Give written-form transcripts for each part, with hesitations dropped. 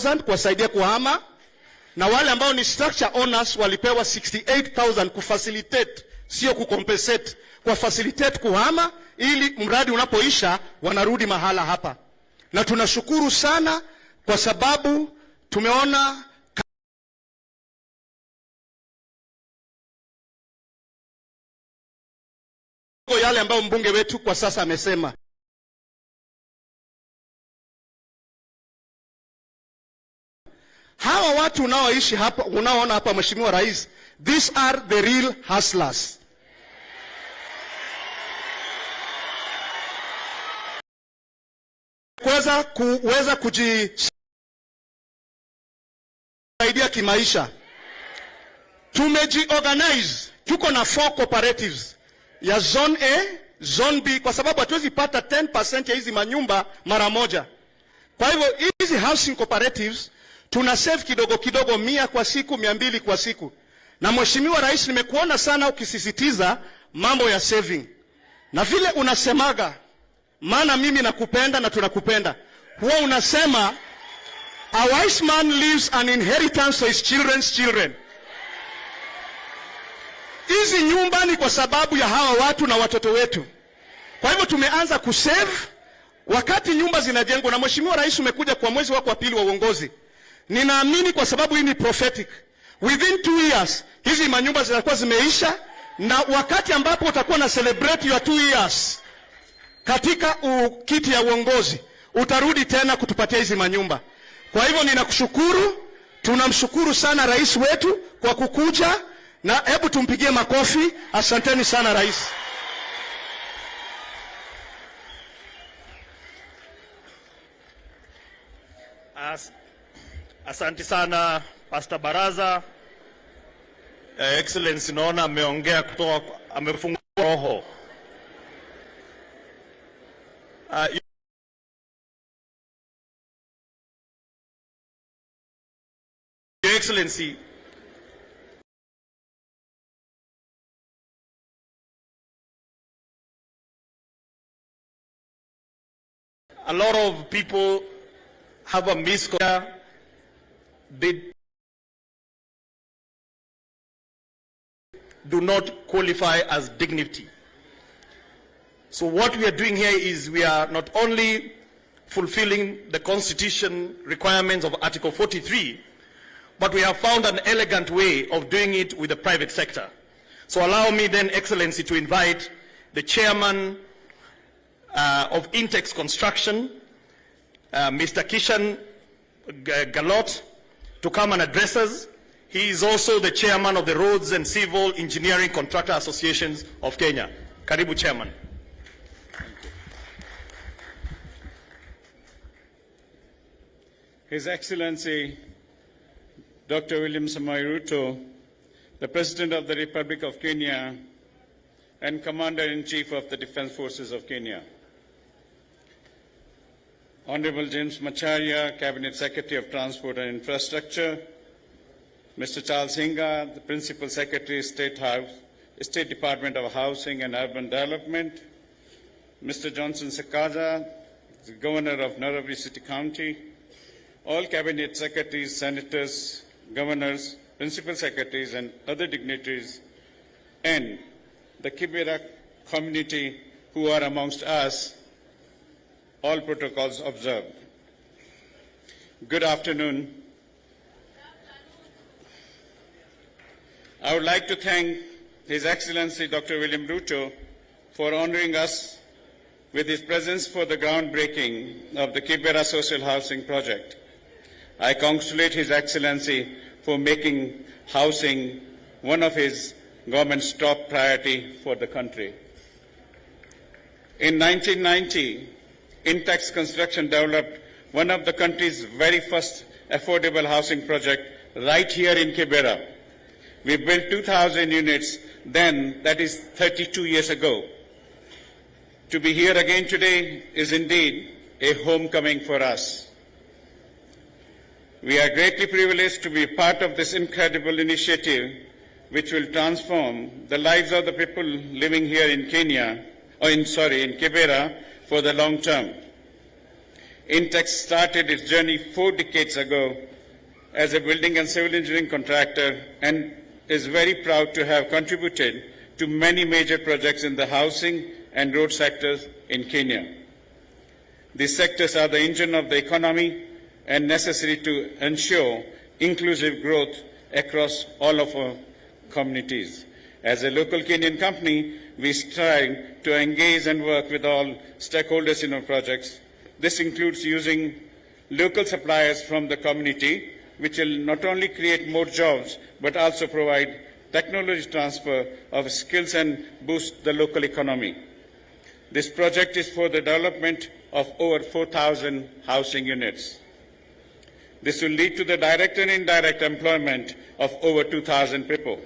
kuwasaidia kuhama, na wale ambao ni structure owners walipewa 68,000 kufacilitate, sio kucompensate, kwa facilitate kuhama ili mradi unapoisha wanarudi mahala hapa. Na tunashukuru sana kwa sababu tumeona yale ambayo mbunge wetu kwa sasa amesema. Hawa watu unaoishi hapa, unaoona hapa Mheshimiwa Rais, these are the real hustlers. Kuweza kujisaidia kimaisha. Tumejiorganize, tuko na 4 cooperatives ya Zone A, Zone B, kwa sababu hatuwezi pata 10% ya hizi manyumba mara moja. Kwa hivyo hizi housing cooperatives tuna save kidogo kidogo, 100 kwa siku, 200 kwa siku. Na Mheshimiwa Rais, nimekuona sana ukisisitiza mambo ya saving. Na vile unasemaga, maana mimi nakupenda na tunakupenda, huwa unasema a wise man leaves an inheritance for his children's children. Hizi nyumba ni kwa sababu ya hawa watu na watoto wetu. Kwa hivyo tumeanza kusave wakati nyumba zinajengwa. Na Mheshimiwa Rais, umekuja kwa mwezi wako wa pili wa uongozi. Ninaamini kwa sababu hii ni prophetic, within 2 years hizi manyumba zitakuwa zimeisha, na wakati ambapo utakuwa na celebrate your 2 years katika kiti ya uongozi, utarudi tena kutupatia hizi manyumba. Kwa hivyo ninakushukuru, tunamshukuru sana rais wetu kwa kukuja, na hebu tumpigie makofi. Asanteni sana rais. Asante sana Pastor Baraza. Excellency, naona ameongea kutoka, amefungua roho. Your Excellency, a lot of people have a misconception. They do not qualify as dignity. So what we are doing here is we are not only fulfilling the Constitution requirements of Article 43, but we have found an elegant way of doing it with the private sector. So allow me then, Excellency, to invite the Chairman of Intex Construction, Mr. Kishan Galot, to come and address us. He is also the Chairman of the Roads and Civil Engineering Contractor Associations of Kenya. Karibu, Chairman. His Excellency Dr. William Samoei Ruto, the President of the Republic of Kenya and Commander-in-Chief of the Defense Forces of Kenya. Honorable James Macharia, Cabinet Secretary of Transport and Infrastructure, Mr. Charles Hinga, the Principal Secretary, Statehouse, State Department of Housing and Urban Development, Mr. Johnson Sakaja, the Governor of Nairobi City County, all Cabinet Secretaries, Senators, Governors, Principal Secretaries and other dignitaries, and the Kibra community who are amongst us, all protocols observed. Good afternoon. I would like to thank His Excellency Dr. William Ruto for honoring us with his presence for the groundbreaking of the Kibra social housing project. I congratulate His Excellency for making housing one of his government's top priority for the country. In 1990, Intex Construction developed one of the country's very first affordable housing project right here in Kibra. We built 2,000 units then, that is 32 years ago. To be here again today is indeed a homecoming for us. We are greatly privileged to be part of this incredible initiative which will transform the lives of the people living here in Kibra for the long term. Intex started its journey 4 decades ago as a building and civil engineering contractor and is very proud to have contributed to many major projects in the housing and road sectors in Kenya. These sectors are the engine of the economy and necessary to ensure inclusive growth across all of our communities. As a local Kenyan company, we strive to engage and work with all stakeholders in our projects. This includes using local suppliers from the community, which will not only create more jobs, but also provide technology transfer of skills and boost the local economy. This project is for the development of over 4,000 housing units. This will lead to the direct and indirect employment of over 2,000 people.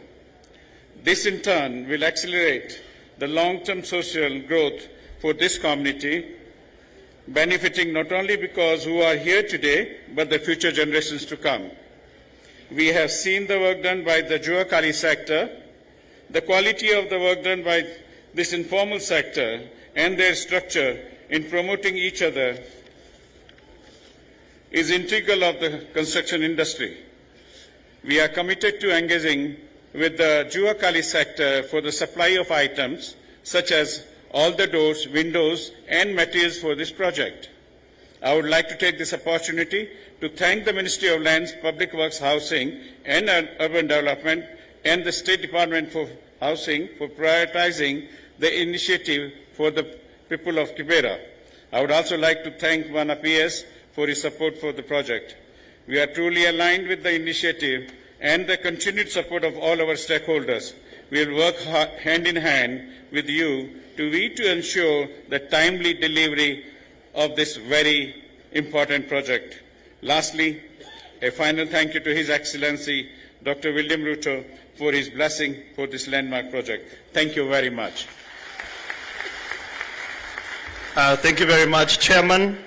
This in turn will accelerate the long-term social growth for this community, benefiting not only because who are here today, but the future generations to come. We have seen the work done by the Juakali sector, the quality of the work done by this informal sector and their structure in promoting each other is integral of the construction industry. We are committed to engaging with the Juakali sector for the supply of items such as all the doors, windows and materials for this project. I would like to take this opportunity to thank the Ministry of Lands, Public Works, Housing and Urban Development and the State Department for Housing for prioritizing the initiative for the people of Kibra. I would also like to thank Wana PS for his support for the project. We are truly aligned with the initiative and the continued support of all our stakeholders. We will work hand in hand with you to ensure the timely delivery of this very important project. Lastly, a final thank you to His Excellency Dr. William Ruto for his blessing for this landmark project. Thank you very much. Thank you very much, Chairman.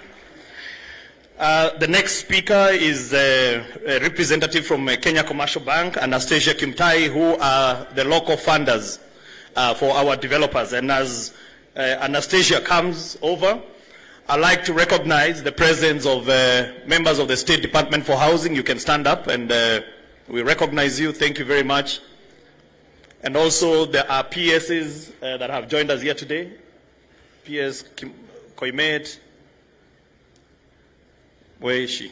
The next speaker is a representative from Kenya Commercial Bank, Anastasia Kimtai, who are the local funders for our developers. And as Anastasia comes over, I'd like to recognize the presence of members of the State Department for Housing. You can stand up and we recognize you. Thank you very much. And also there are PSs that have joined us here today. PS Koimet. Where is she?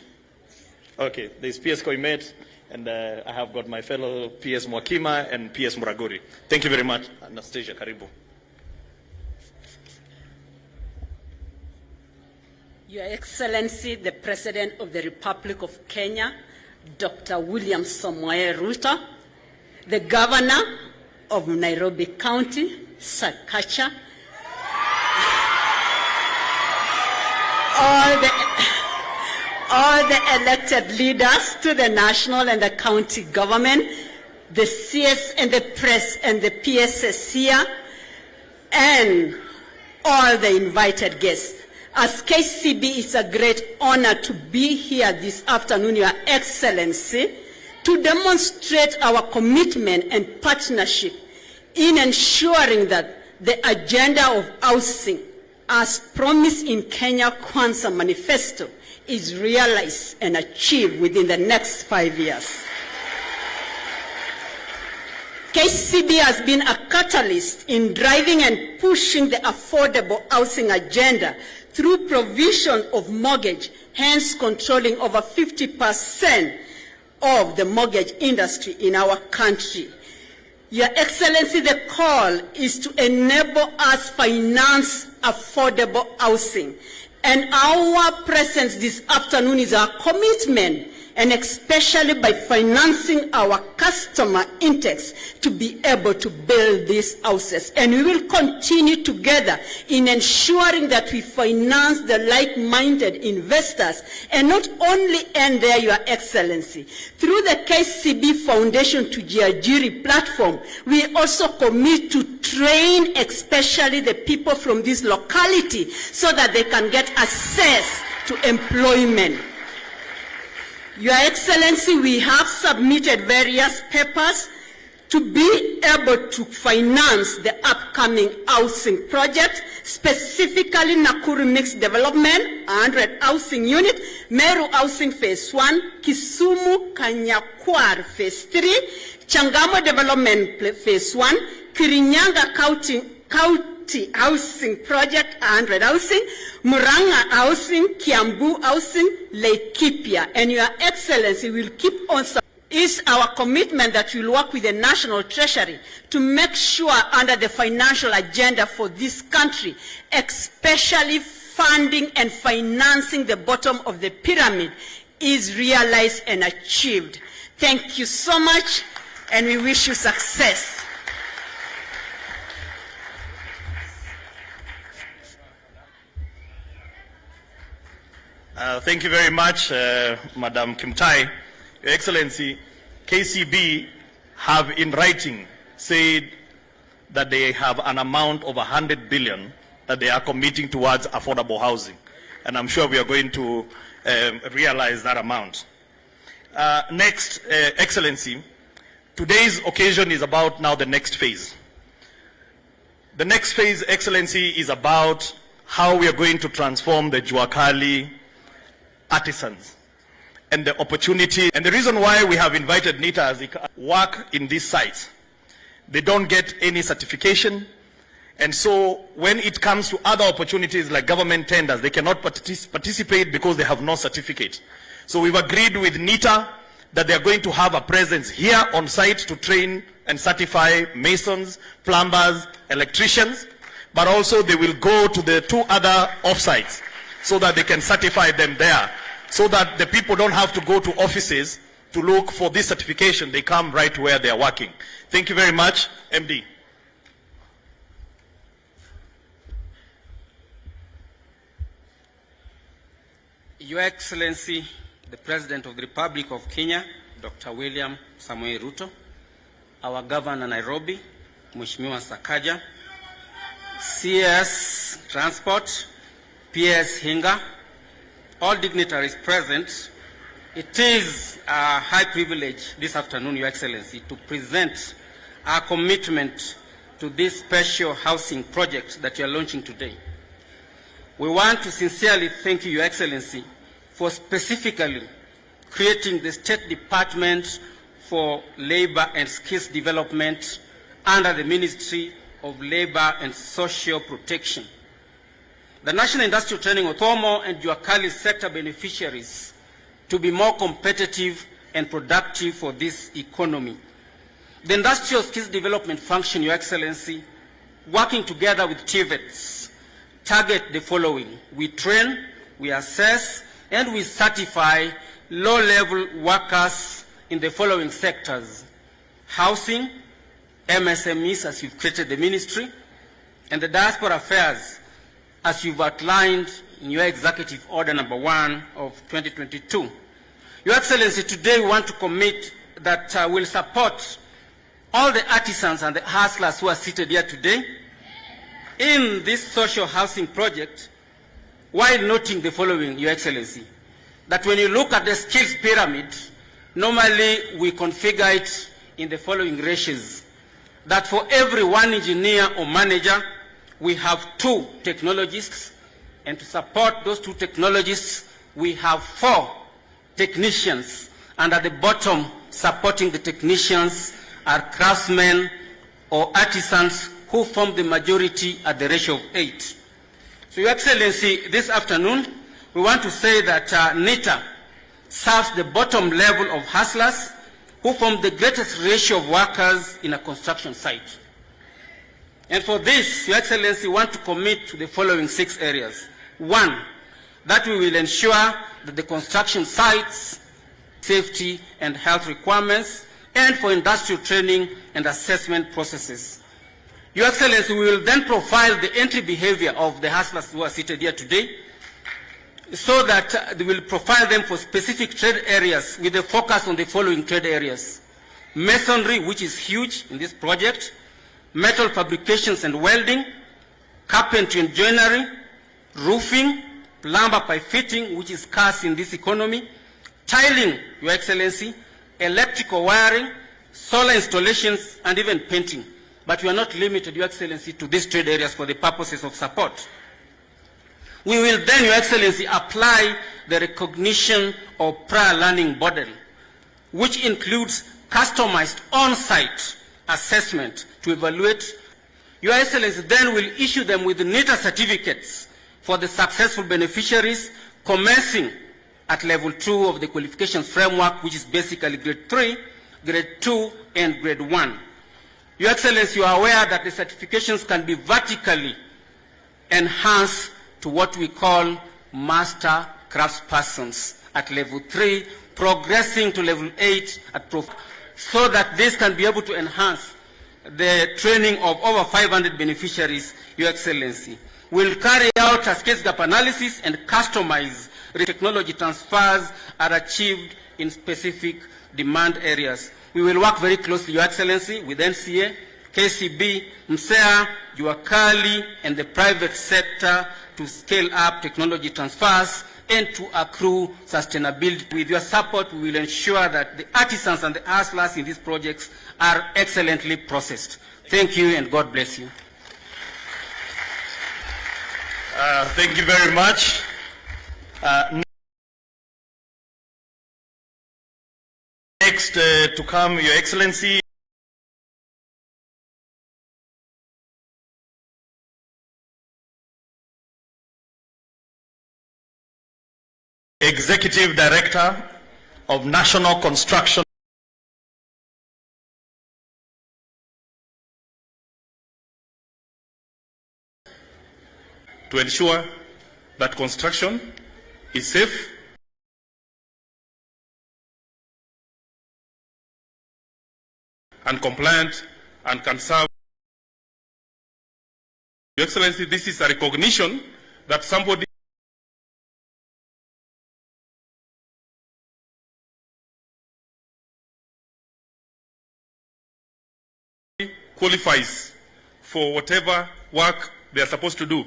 Okay, there's PS Koimet, and I have got my fellow PS Mwakima and PS Muraguri. Thank you very much. Anastasia, karibu. Your Excellency, the President of the Republic of Kenya, Dr. William Samoei Ruto, the Governor of Nairobi County, Sakacha, all the elected leaders to the national and the county government, the CS and the press and the PSS here, and all the invited guests. As KCB, it's a great honor to be here this afternoon, Your Excellency, to demonstrate our commitment and partnership in ensuring that the agenda of housing, as promised in Kenya Kwanza Manifesto, is realized and achieved within the next 5 years. KCB has been a catalyst in driving and pushing the affordable housing agenda through provision of mortgage, hence controlling over 50% of the mortgage industry in our country. Your Excellency, the call is to enable us finance affordable housing. And our presence this afternoon is our commitment, and especially by financing our customer index to be able to build these houses. And we will continue together in ensuring that we finance the like-minded investors, and not only end there, Your Excellency. Through the KCB Foundation to Jiajiri platform, we also commit to train especially the people from this locality so that they can get access to employment. Your Excellency, we have submitted various papers to be able to finance the upcoming housing project, specifically Nakuru Mixed Development, 100 Housing Unit, Meru Housing Phase 1, Kisumu Kanyakwar Phase 3, Changamo Development Phase 1, Kirinyanga County Housing Project, 100 Housing, Muranga Housing, Kiambu Housing, Laikipia. And Your Excellency will keep on supporting. Is our commitment that we will work with the National Treasury to make sure under the financial agenda for this country, especially funding and financing the bottom of the pyramid, is realized and achieved. Thank you so much, and we wish you success. Thank you very much, Madam Kimtai. Your Excellency, KCB have in writing said that they have an amount of 100 billion that they are committing towards affordable housing. And I'm sure we are going to realize that amount. Next, Excellency, today's occasion is about now the next phase. The next phase, Excellency, is about how we are going to transform the Juakali artisans and the opportunity. And the reason why we have invited NITA as they work in these sites, they don't get any certification. And so when it comes to other opportunities like government tenders, they cannot participate because they have no certificate. So we've agreed with NITA that they're going to have a presence here on site to train and certify masons, plumbers, electricians, but also they will go to the 2 other offsites so that they can certify them there, so that the people don't have to go to offices to look for this certification. They come right where they are working. Thank you very much, MD. Your Excellency, the President of the Republic of Kenya, Dr. William Samoei Ruto, our Governor Nairobi, Mheshimiwa Sakaja, CS Transport, PS Hinga, all dignitaries present, it is a high privilege this afternoon, Your Excellency, to present our commitment to this special housing project that you are launching today. We want to sincerely thank you, Your Excellency, for specifically creating the State Department for Labor and Skills Development under the Ministry of Labor and Social Protection. The National Industrial Training Authority and Juakali sector beneficiaries to be more competitive and productive for this economy. The Industrial Skills Development Function, Your Excellency, working together with TVETs, target the following. We train, we assess, and we certify low-level workers in the following sectors: housing, MSMEs, as you've created the ministry, and the diaspora affairs, as you've outlined in your Executive Order number 1 of 2022. Your Excellency, today we want to commit that we'll support all the artisans and the hustlers who are seated here today in this social housing project, while noting the following, Your Excellency, that when you look at the skills pyramid, normally we configure it in the following ratios: that for every 1 engineer or manager, we have 2 technologists, and to support those 2 technologists, we have 4 technicians, and at the bottom, supporting the technicians, are craftsmen or artisans who form the majority at the ratio of 8. So, Your Excellency, this afternoon, we want to say that NITA serves the bottom level of hustlers who form the greatest ratio of workers in a construction site. And for this, Your Excellency, we want to commit to the following 6 areas. 1, that we will ensure that the construction sites, safety and health requirements, and for industrial training and assessment processes. Your Excellency, we will then profile the entry behavior of the hustlers who are seated here today, so that they will profile them for specific trade areas with a focus on the following trade areas: masonry, which is huge in this project, metal fabrications and welding, carpentry and joinery, roofing, plumber pipe fitting, which is scarce in this economy, tiling, Your Excellency, electrical wiring, solar installations, and even painting. but we are not limited, Your Excellency, to these trade areas for the purposes of support. We will then, Your Excellency, apply the recognition of prior learning model, which includes customized on-site assessment to evaluate. Your Excellency then will issue them with NITA certificates for the successful beneficiaries, commencing at level 2 of the qualifications framework, which is basically grade 3, grade 2, and grade 1. Your Excellency, you are aware that the certifications can be vertically enhanced to what we call master craftspersons at level 3, progressing to level 8 at so that this can be able to enhance the training of over 500 beneficiaries, Your Excellency. We'll carry out a case gap analysis and customize the technology transfers are achieved in specific demand areas. We will work very closely, Your Excellency, with NCA, KCB, MSEA, Juakali, and the private sector to scale up technology transfers and to accrue sustainability. With your support, we will ensure that the artisans and the hustlers in these projects are excellently processed. Thank you, and God bless you. Thank you very much. Next to come, Your Excellency, Executive Director of National Construction to ensure that construction is safe and compliant and can serve. Your Excellency, this is a recognition that somebody qualifies for whatever work they are supposed to do.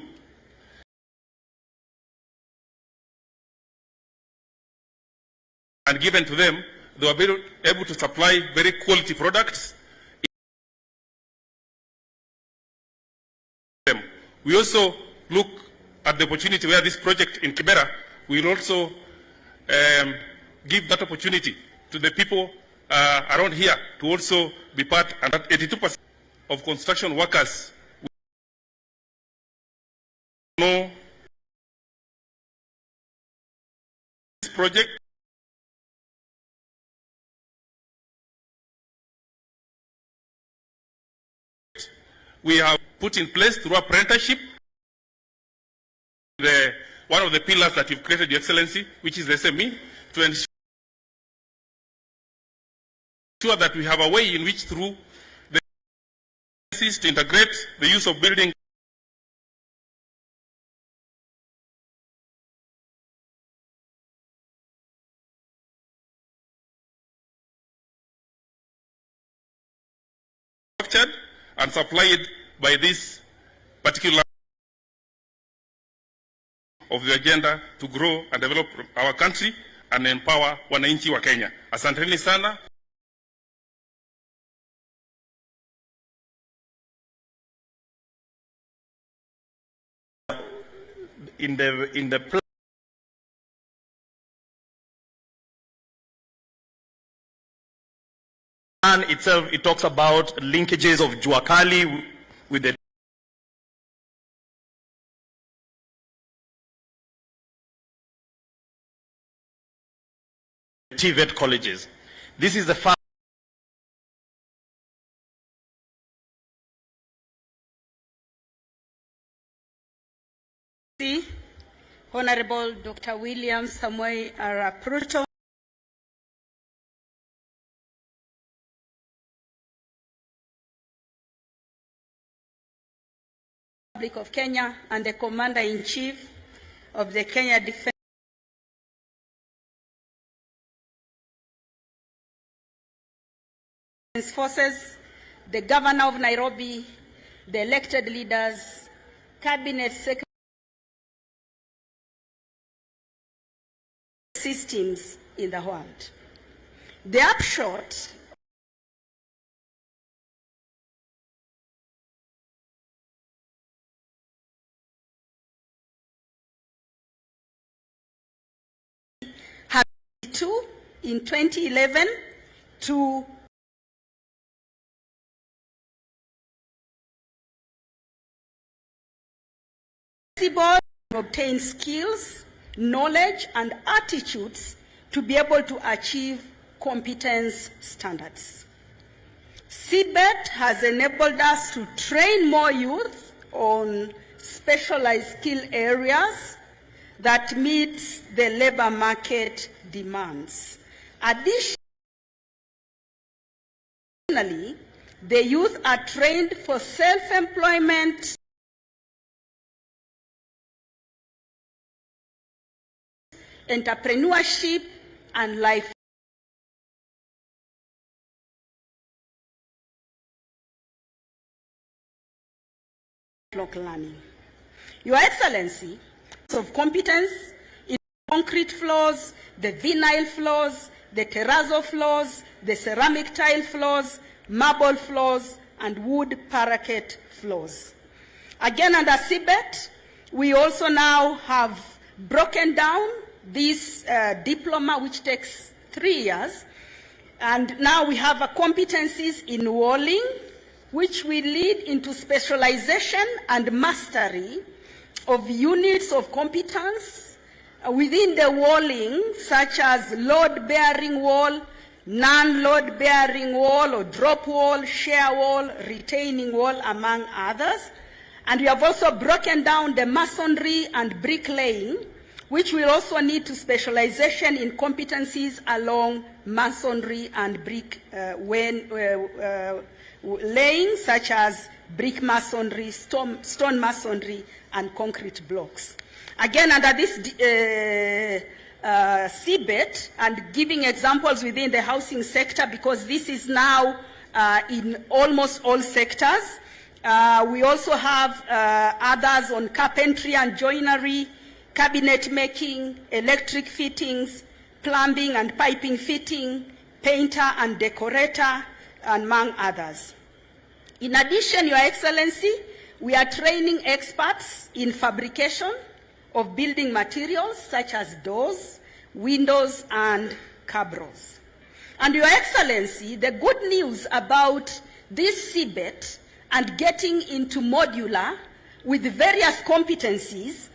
And given to them, they were able to supply very quality products. We also look at the opportunity where this project in Kibra will also give that opportunity to the people around here to also be part, and that 82% of construction workers know this project. We have put in place through apprenticeship one of the pillars that you've created, Your Excellency, which is the SME, to ensure that we have a way in which through the to integrate the use of building structured and supplied by this particular of the agenda to grow and develop our country and empower wananchi wa Kenya. Asanteni sana. In the plan itself, it talks about linkages of Juakali with the TVET colleges. This is the first. Honorable Dr. William Samuel Arap Ruto, Republic of Kenya, and the Commander-in-Chief of the Kenya Defense Forces, the Governor of Nairobi, the elected leaders, Cabinet Secretary, systems in the world. The upshot 62 in 2011 to obtain skills, knowledge, and attitudes to be able to achieve competence standards. CBET has enabled us to train more youth on specialized skill areas that meets the labor market demands. Additionally, the youth are trained for self-employment, entrepreneurship, and life learning. Your Excellency, of competence in concrete floors, the vinyl floors, the terrazzo floors, the ceramic tile floors, marble floors, and wood parquet floors. Again, under CBET, we also now have broken down this diploma, which takes 3 years, and now we have competencies in walling, which will lead into specialization and mastery of units of competence within the walling, such as load-bearing wall, non-load-bearing wall, or drop wall, shear wall, retaining wall, among others. And we have also broken down the masonry and bricklaying, which will also need to specialization in competencies along masonry and brick laying, such as brick masonry, stone masonry, and concrete blocks. Again, under this CBET, and giving examples within the housing sector, because this is now in almost all sectors. We also have others on carpentry and joinery, cabinet making, electric fittings, plumbing and piping fitting, painter and decorator, among others. In addition, Your Excellency, we are training experts in fabrication of building materials such as doors, windows, and cabros. And Your Excellency, the good news about this CBET and getting into modular with various competencies,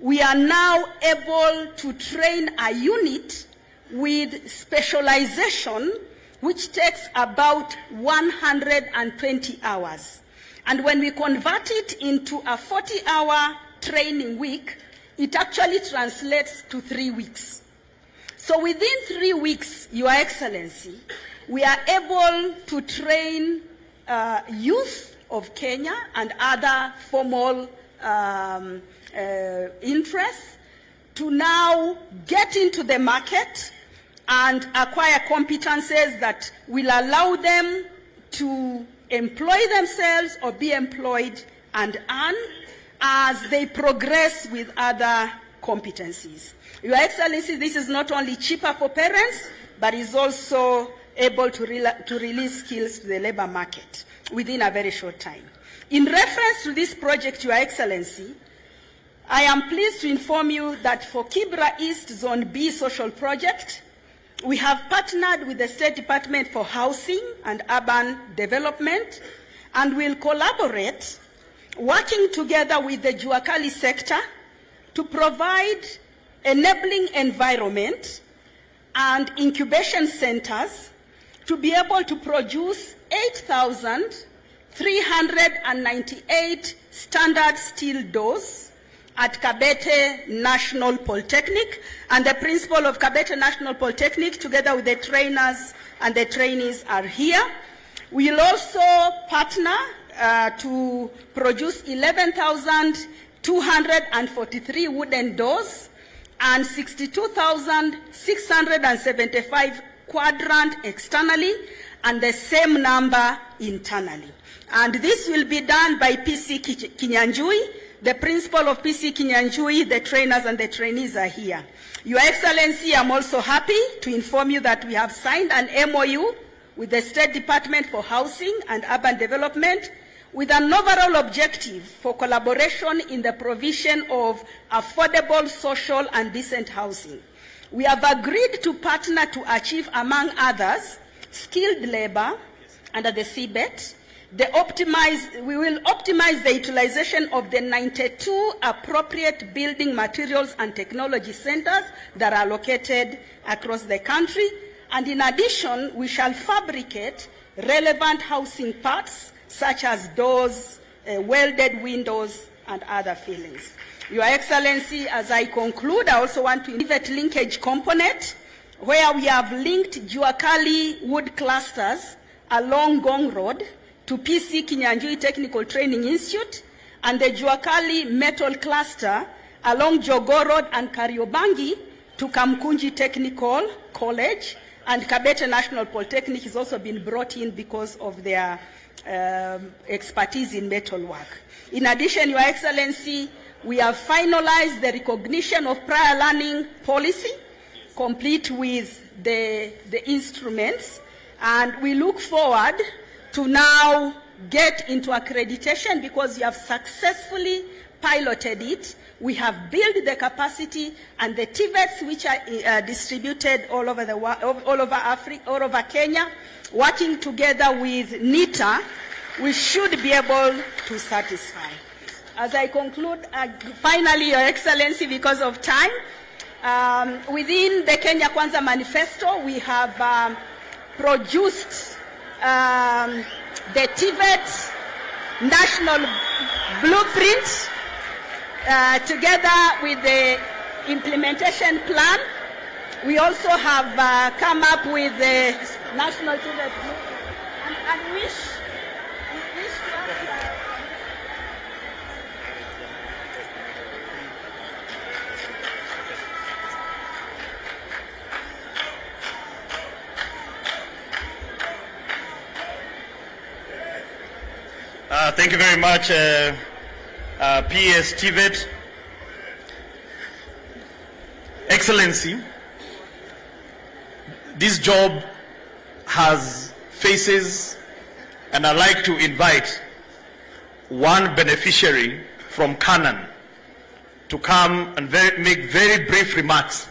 we are now able to train a unit with specialization, which takes about 120 hours. And when we convert it into a 40-hour training week, it actually translates to 3 weeks. So within 3 weeks, Your Excellency, we are able to train youth of Kenya and other formal interests to now get into the market and acquire competences that will allow them to employ themselves or be employed and earn as they progress with other competencies. Your Excellency, this is not only cheaper for parents, but is also able to release skills to the labor market within a very short time. In reference to this project, Your Excellency, I am pleased to inform you that for Kibra East Zone B social project, we have partnered with the State Department for Housing and Urban Development and will collaborate, working together with the Juakali sector to provide enabling environment and incubation centers to be able to produce 8,398 standard steel doors at Kabete National Polytechnic, and the principal of Kabete National Polytechnic, together with the trainers and the trainees, are here. We will also partner to produce 11,243 wooden doors and 62,675 quadrant externally, and the same number internally. And this will be done by PC Kinyanjui, the principal of PC Kinyanjui. The trainers and the trainees are here. Your Excellency, I'm also happy to inform you that we have signed an MOU with the State Department for Housing and Urban Development with an overall objective for collaboration in the provision of affordable, social, and decent housing. We have agreed to partner to achieve, among others, skilled labor under the CBET. We will optimize the utilization of the 92 appropriate building materials and technology centers that are located across the country. And in addition, we shall fabricate relevant housing parts such as doors, welded windows, and other fillings. Your Excellency, as I conclude, I also want to give linkage component where we have linked Juakali wood clusters along Gong Road to PC Kinyanjui Technical Training Institute, and the Juakali metal cluster along Jogoo Road and Kariobangi to Kamkunji Technical College, and Kabete National Polytechnic has also been brought in because of their expertise in metal work. In addition, Your Excellency, we have finalized the recognition of prior learning policy, complete with the instruments, and we look forward to now get into accreditation because you have successfully piloted it. We have built the capacity, and the TVETs, which are distributed all over Africa, all over Kenya, working together with NITA, we should be able to satisfy. As I conclude, finally, Your Excellency, because of time, within the Kenya Kwanza Manifesto, we have produced the TVET National Blueprint together with the implementation plan. We also have come up with the National TVET Blueprint and wish thank you very much, PS TVET. Excellency, this job has faces, and I'd like to invite one beneficiary from Canaan to come and make very brief remarks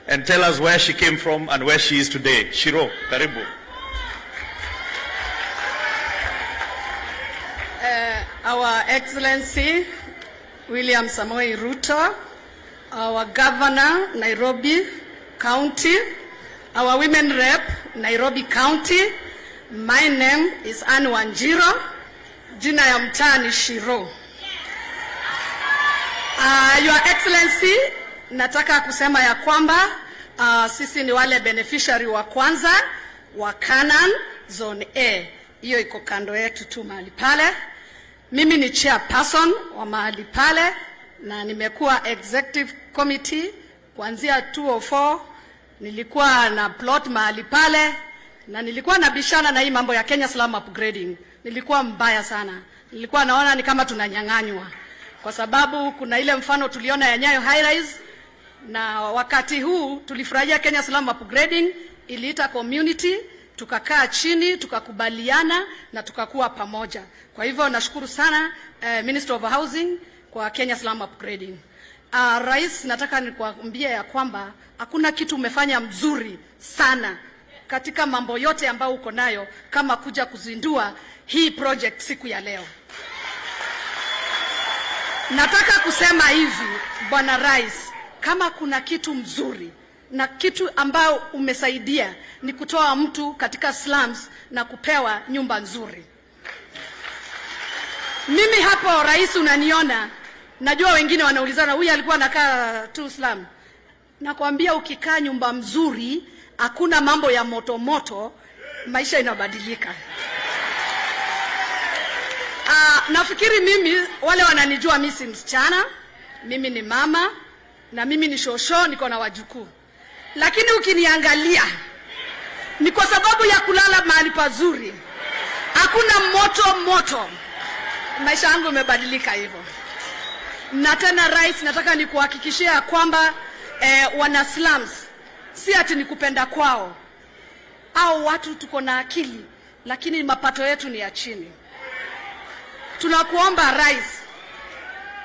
and tell us where she came from and where she is today. Shiro, karibu. Our Excellency William Samoei Ruto, our Governor, Nairobi County, our Women Rep, Nairobi County. My name is Anne Wanjiro, jina ya mtaa ni Shiro. Your Excellency, nataka kusema ya kwamba sisi ni wale beneficiary wa kwanza wa Canaan Zone A. Hiyo iko kando yetu tu mahali pale. Mimi ni chairperson wa mahali pale na nimekuwa executive committee kuanzia 2004. Nilikuwa na plot mahali pale na nilikuwa na bishana na hii mambo ya Kenya slum upgrading. Nilikuwa mbaya sana. Nilikuwa naona ni kama tunanyang'anywa. Kwa sababu kuna ile mfano tuliona ya Nyayo high rise, na wakati huu tulifurahia Kenya slum upgrading, iliita community, tukakaa chini, tukakubaliana na tukakuwa pamoja. Kwa hivyo nashukuru sana Minister of Housing kwa Kenya slum upgrading. Rais, nataka nikuambie ya kwamba hakuna kitu umefanya mzuri sana katika mambo yote ambayo uko nayo kama kuja kuzindua hii project siku ya leo. Nataka kusema hivi, Bwana Rais, kama kuna kitu mzuri na kitu ambao umesaidia ni kutoa mtu katika slums na kupewa nyumba nzuri. Mimi hapo Rais unaniona, najua wengine wanaulizana huyu alikuwa anakaa tu slum. Nakwambia ukikaa nyumba mzuri, hakuna mambo ya moto moto, maisha inabadilika. Nafikiri mimi, wale wananijua mimi si msichana, mimi ni mama na mimi ni shosho, niko na wajukuu. Lakini ukiniangalia ni kwa sababu ya kulala mahali pazuri. Hakuna moto. Maisha yangu imebadilika hivyo. Na tena Rais, nataka nikuhakikishia kwamba wana slums si ati ni kupenda kwao. Au watu tuko na akili, lakini mapato yetu ni ya chini. Tunakuomba Rais,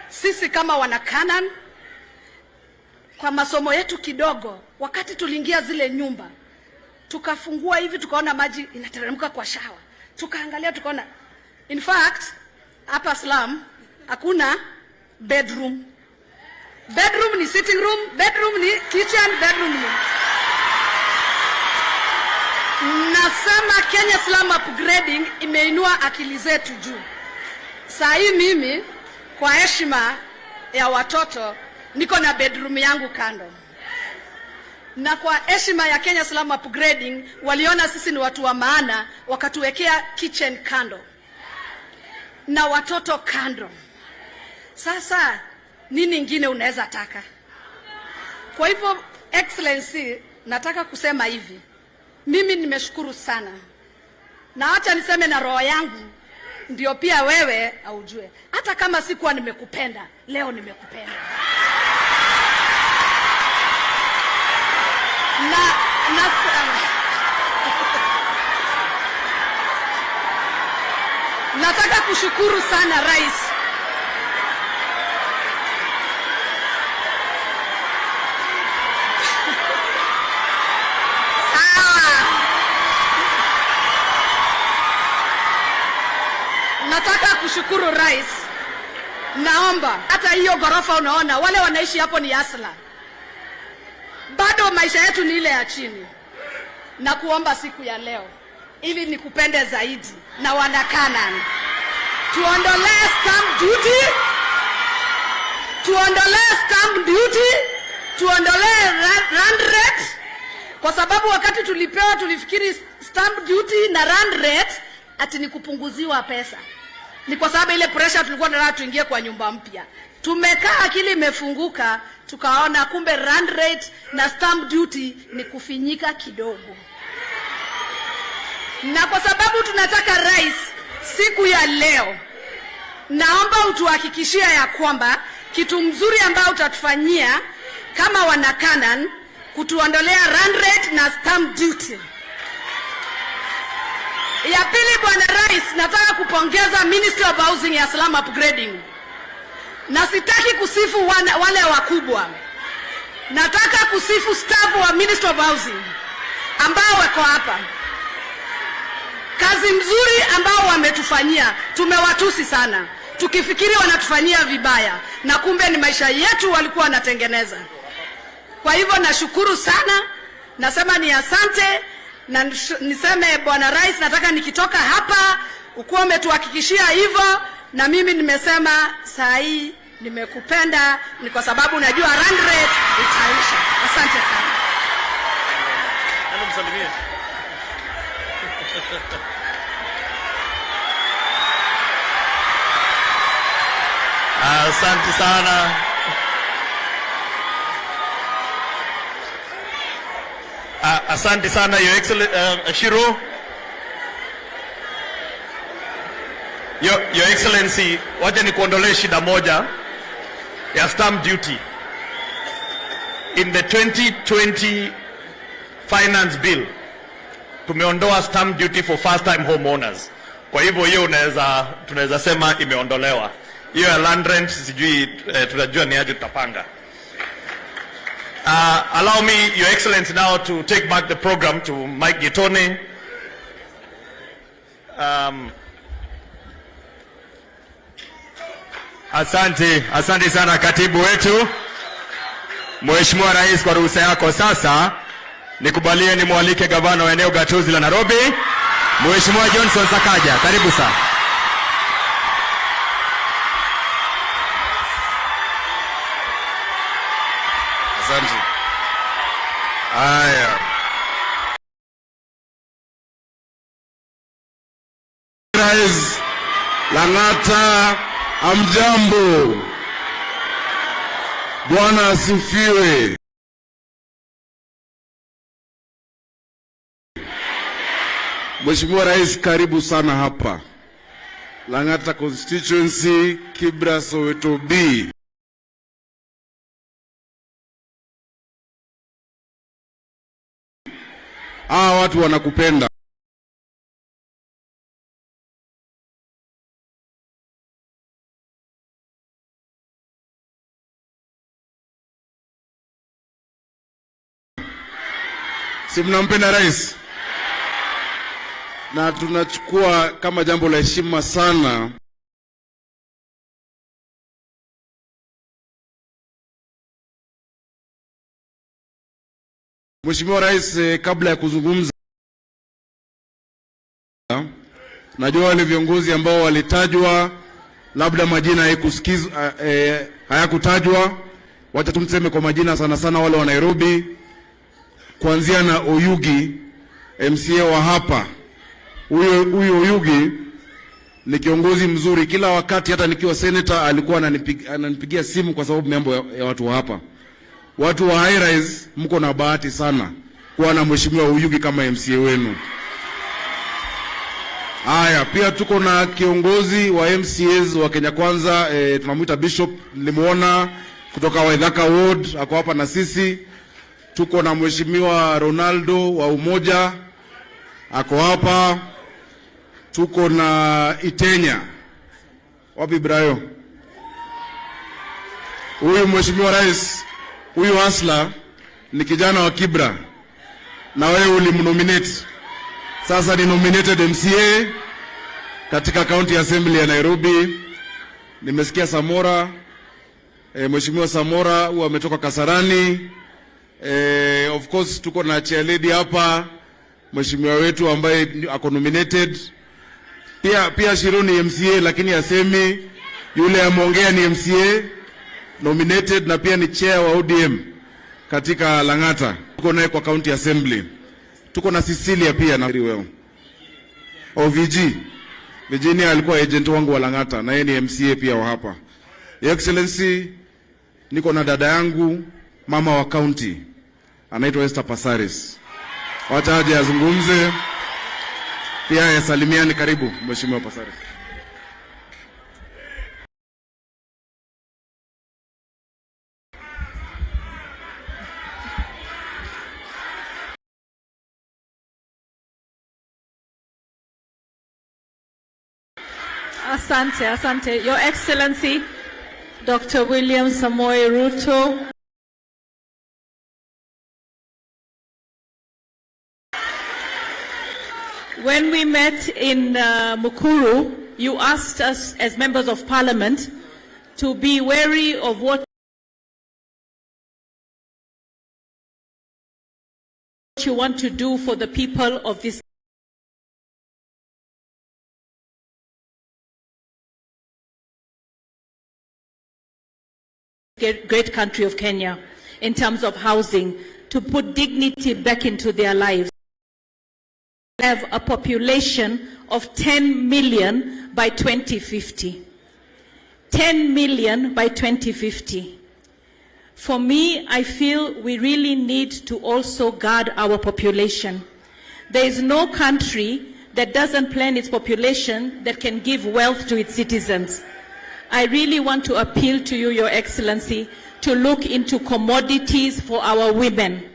sisi kama wana Canaan, kwa masomo yetu kidogo, wakati tuliingia zile nyumba, tukafungua hivi tukaona maji inateremka kwa shawa. Tukaangalia tukaona, in fact hapa slum hakuna bedroom. Bedroom ni sitting room, bedroom ni kitchen, bedroom ni... Nasema Kenya slum upgrading imeinua akili zetu juu. Saa hii mimi kwa heshima ya watoto niko na bedroom yangu kando. Na kwa heshima ya Kenya slum upgrading waliona sisi ni watu wa maana, wakatuwekea kitchen kando na watoto kando. Sasa nini ingine unaweza taka? Kwa hivyo Excellency, nataka kusema hivi, mimi nimeshukuru sana, na acha niseme na roho yangu ndio pia wewe aujue, hata kama sikuwa nimekupenda, leo nimekupenda. Nataka kushukuru sana Rais. Nataka kushukuru Rais. Naomba hata hiyo ghorofa unaona wale wanaishi hapo ni asla. Bado maisha yetu ni ile ya chini. Na kuomba siku ya leo ili nikupende zaidi na wanakana. Tuondolee stamp duty. Tuondolee stamp duty. Tuondolee rand rate. Kwa sababu wakati tulipewa tulifikiri stamp duty na rand rate ati ni kupunguziwa pesa. Ni kwa sababu ile pressure tulikuwa tunataka tuingie kwa nyumba mpya. Tumekaa akili imefunguka, tukaona kumbe rand rate na stamp duty ni kufinyika kidogo. Na kwa sababu tunataka Rais siku ya leo, naomba utuhakikishia ya kwamba kitu mzuri ambao utatufanyia kama wanakanan, kutuondolea rand rate na stamp duty. Ya pili, Bwana Rais, nataka kupongeza Ministry of Housing ya slum upgrading. Na sitaki kusifu wale wakubwa. Nataka kusifu staff wa Ministry of Housing ambao wako hapa. Kazi mzuri ambao wametufanyia. Tumewatusi sana, tukifikiri wanatufanyia vibaya, na kumbe ni maisha yetu walikuwa wanatengeneza. Kwa hivyo nashukuru sana, nasema ni asante. Na niseme Bwana Rais, nataka nikitoka hapa ukuwa umetuhakikishia hivyo, na mimi nimesema saa hii nimekupenda, ni kwa sababu najua rand rate itaisha. Asante sana. Asante sana. Asante sana Your Excellency Shiro. Your Excellency, wacha nikuondolee shida moja ya stamp duty. In the 2020 finance bill tumeondoa stamp duty for first time homeowners. Kwa hivyo hiyo tunaweza sema imeondolewa. Hiyo ya land rent sijui tunajua ni aje tutapanga. Allow me, Your Excellency, now to take back the program to Mike Gitone. Asante sana katibu wetu. Mheshimiwa Rais, kwa ruhusa yako sasa nikubalie nimwalike gavana wa eneo gatuzi la Nairobi, Mheshimiwa Johnson Sakaja. Karibu sana. Asante. Haya. Rais Lang'ata, amjambo. Bwana asifiwe. Mheshimiwa Rais, karibu sana hapa. Lang'ata constituency, Kibra, Soweto B. Watu wanakupenda. Si mnampenda rais? Na tunachukua kama jambo la heshima sana Mheshimiwa Rais, kabla ya kuzungumza, najua wale viongozi ambao walitajwa labda majina hayakutajwa, wacha tumseme kwa majina, sana sana wale wa Nairobi, kuanzia na Oyugi, MCA wa hapa. Huyo Oyugi ni kiongozi mzuri, kila wakati hata nikiwa senator alikuwa ananipigia simu kwa sababu mambo ya watu wa hapa. Watu wa high rise mko na bahati sana kuwa na Mheshimiwa Oyugi kama MCA wenu. Haya, pia tuko na kiongozi wa MCAs wa Kenya Kwanza, tunamuita Bishop, nilimuona kutoka Waithaka Ward, ako hapa na sisi. Tuko na Mheshimiwa Ronaldo wa Umoja, ako hapa. Tuko na Itenya. Wapi Brayo? Huyu Mheshimiwa Rais, huyu Asla ni kijana wa Kibra, na wewe ulimnominate. Sasa ni nominated MCA katika County Assembly ya Nairobi. Nimesikia Samora, Mheshimiwa Samora huwa ametoka Kasarani. Of course tuko na chair lady hapa, Mheshimiwa wetu ambaye ako nominated. Pia Shironi MCA lakini asemi, yule ameongea ni MCA nominated, na pia ni chair wa ODM katika Lang'ata. Tuko naye kwa County Assembly. Tuko na Cecilia pia na wewe. OVG. Virginia alikuwa agent wangu wa Lang'ata na yeye ni MCA pia wa hapa. Your Excellency, niko na dada yangu mama wa county, anaitwa Esther Pasaris. Wacha aje azungumze. Pia yasalimiani, karibu Mheshimiwa Pasaris. Asante, asante. Your Excellency, Dr. William Samoei Ruto. When we met in Nakuru, you asked us as members of parliament to be wary of what you want to do for the people of this great country of Kenya in terms of housing, to put dignity back into their lives. We have a population of 10 million by 2050. 10 million by 2050. For me, I feel we really need to also guard our population. There is no country that doesn't plan its population that can give wealth to its citizens. I really want to appeal to you, Your Excellency, to look into commodities for our women,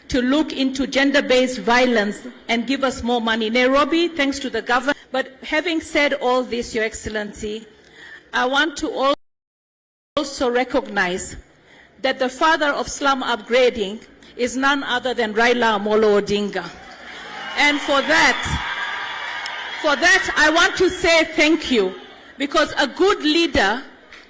to look into gender-based violence and give us more money. Nairobi, thanks to the government. But having said all this, Your Excellency, I want to also recognize that the father of slum upgrading is none other than Raila Amolo Odinga. And for that, I want to say thank you. Because a good leader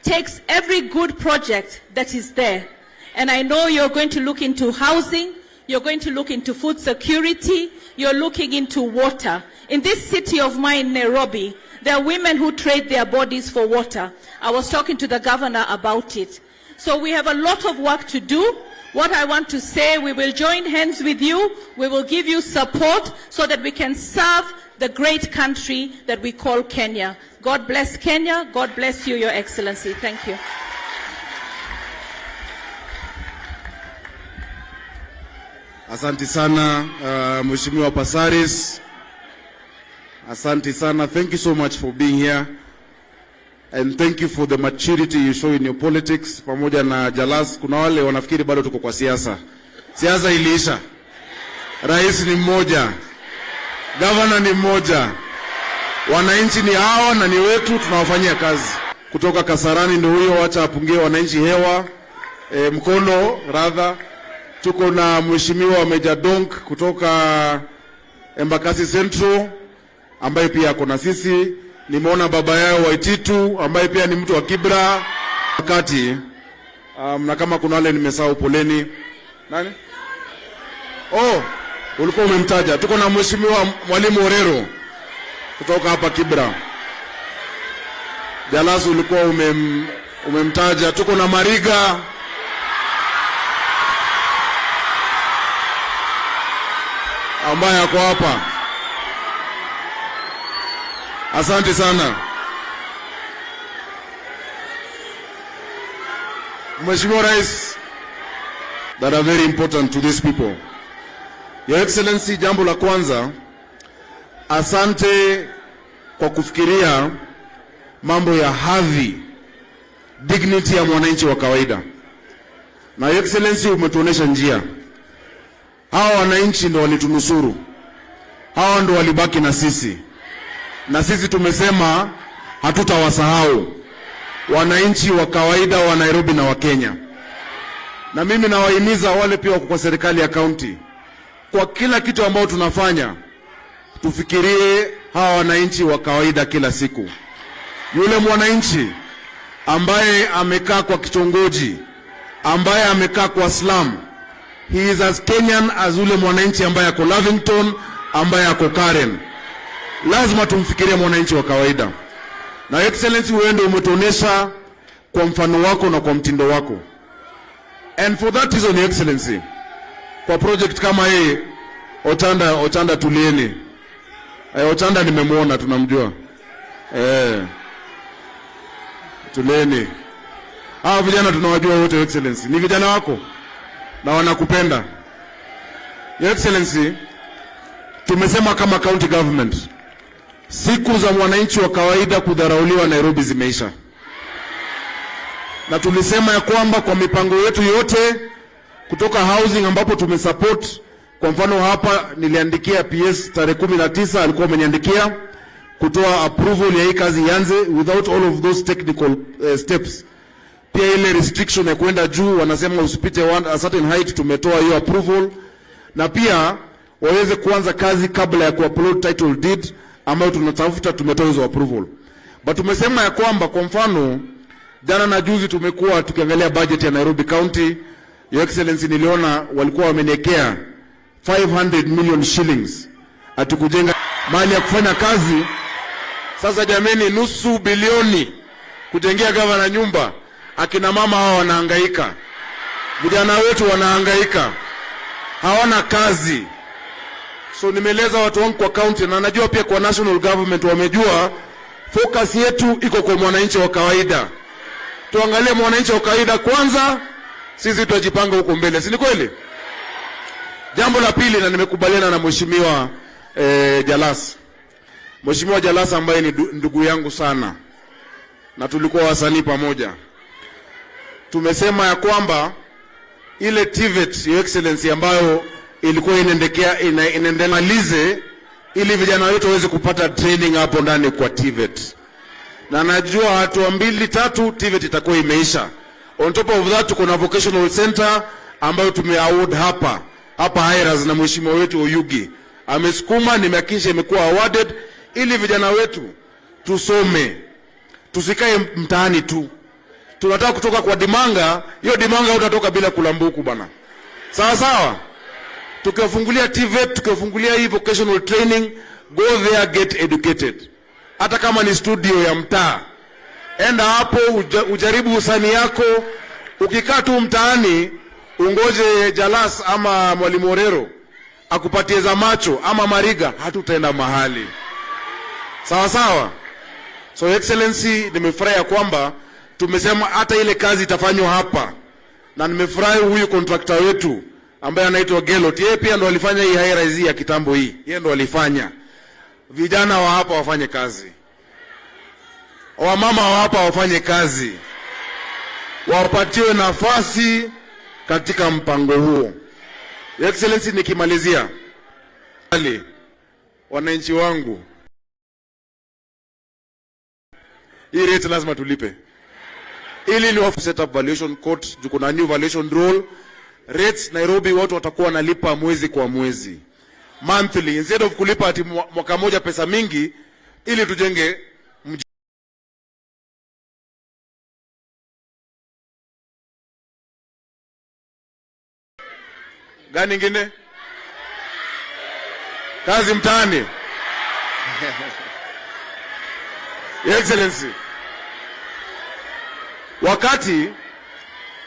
takes every good project that is there. And I know you're going to look into housing, you're going to look into food security, you're looking into water. In this city of mine, Nairobi, there are women who trade their bodies for water. I was talking to the governor about it. So we have a lot of work to do. What I want to say, we will join hands with you, we will give you support so that we can serve the great country that we call Kenya. God bless Kenya. God bless you, Your Excellency. Thank you. Asante sana, Mheshimiwa Pasaris. Asante sana. Thank you so much for being here. And thank you for the maturity you show in your politics. Pamoja na Jalas, kuna wale wanafikiri bado tuko kwa siasa. Siasa iliisha. Rais ni mmoja. Governor ni mmoja. Wananchi ni hawa na ni wetu, tunawafanyia kazi. Kutoka Kasarani ndio huyo, wacha apungie wananchi hewa. Mkono rather. tuko na mheshimiwa Meja Donk kutoka Embakasi Central ambaye pia ako na sisi. Nimeona baba yao Waititu ambaye pia ni mtu wa Kibra. Wakati na kama kuna wale nimesahau, poleni. Nani? Oh, ulikuwa umemtaja. Tuko na mheshimiwa Mwalimu Orero kutoka hapa Kibra. Jalasu ulikuwa umemtaja. Tuko na Mariga ambaye ako hapa. Asante sana. Mheshimiwa Rais, that are very important to these people. Your Excellency, jambo la kwanza, asante kwa kufikiria mambo ya hadhi, dignity ya mwananchi wa kawaida. Na Your Excellency, umetuonesha njia. Hawa wananchi ndo walitunusuru. Hawa ndo walibaki na sisi. Na sisi tumesema hatutawasahau wananchi wa kawaida wa Nairobi na wa Kenya. Na mimi nawahimiza wale pia wako kwa serikali ya kaunti, kwa kila kitu ambao tunafanya tufikirie hawa wananchi wa kawaida kila siku. Yule mwananchi ambaye amekaa kwa kitongoji, ambaye amekaa kwa slum, he is as Kenyan as yule mwananchi ambaye ako Lavington, ambaye ako Karen. Lazima tumfikirie mwananchi wa kawaida. Na Excellency, wewe ndio umetuonesha kwa mfano wako na kwa mtindo wako. And for that reason, Your Excellency, kwa project kama hii, Ochanda tulieni. Ochanda nimemuona, tunamjua. Tulieni. Hawa vijana tunawajua wote, Your Excellency. Ni vijana wako na wanakupenda. Your Excellency, tumesema kama county government, siku za mwananchi wa kawaida kudharauliwa Nairobi zimeisha. Na tulisema ya kwamba kwa mipango yetu yote kutoka housing ambapo tumesupport, kwa mfano hapa niliandikia PS tarehe 19, alikuwa ameniandikia kutoa approval ya hii kazi ianze without all of those technical steps. Pia ile restriction ya kwenda juu, wanasema usipite a certain height, tumetoa hiyo approval. Na pia waweze kuanza kazi kabla ya kuupload title deed ambayo tunatafuta, tumetoa hizo approval. But tumesema ya kwamba kwa mfano jana na juzi tumekuwa tukiangalia budget ya Nairobi County. Your Excellency, niliona walikuwa wameniwekea 500 million shillings atukujenga mahali ya kufanya kazi. Sasa jameni, nusu bilioni kujengea gavana nyumba. Akina mama hao wanahangaika, vijana wetu wanahangaika, hawana kazi. So nimeeleza watu wangu kwa county, na najua pia kwa national government wamejua focus yetu iko kwa mwananchi wa kawaida. Tuangalie mwananchi wa kawaida kwanza, sisi tutajipanga huko mbele, si ni kweli? Jambo la pili, na nimekubaliana na mheshimiwa Jalas. Mheshimiwa Jalas ambaye ni ndugu yangu sana, na tulikuwa wasanii pamoja. Tumesema ya kwamba ile TVET, Your Excellency, ambayo ilikuwa inaendeleze ili vijana wetu waweze kupata training hapo ndani kwa TVET. Na najua hatua 2-3 TVET itakuwa imeisha. On top of that, kuna vocational center ambayo tumeaward hapa Hairas, na mheshimiwa wetu Oyugi amesukuma, nimehakikisha imekuwa awarded ili vijana wetu tusome, tusikae mtaani tu. Tunataka kutoka kwa dimanga, hiyo dimanga utatoka bila kulambuku bana. Sawa sawa? Tukiwafungulia TVET, tukiwafungulia hii vocational training, go there, get educated. Hata kama ni studio ya mtaa, enda hapo ujaribu usani yako. Ukikaa tu mtaani ungoje Jalas ama Mwalimu Orero akupatie za macho ama Mariga, hatutaenda mahali. Sawa sawa? So Excellency, nimefurahi kwamba tumesema hata ile kazi itafanywa hapa, na nimefurahi huyu contractor wetu ambaye anaitwa Gelot, yeye pia ndo alifanya hii high-rise ya kitambo hii. Yeye ndo alifanya. Vijana wa hapa wafanye kazi, wamama wa hapa wafanye kazi, wapatiwe nafasi katika mpango huo. Excellency, nikimalizia, wananchi wangu, hii rate lazima tulipe ili ni set up valuation court, kuna new valuation rule. rates Nairobi watu watakuwa wanalipa mwezi kwa mwezi, monthly, instead of kulipa ati mwaka moja pesa mingi ili tujenge mji. Gani ingine? Kazi mtaani. Your Excellency,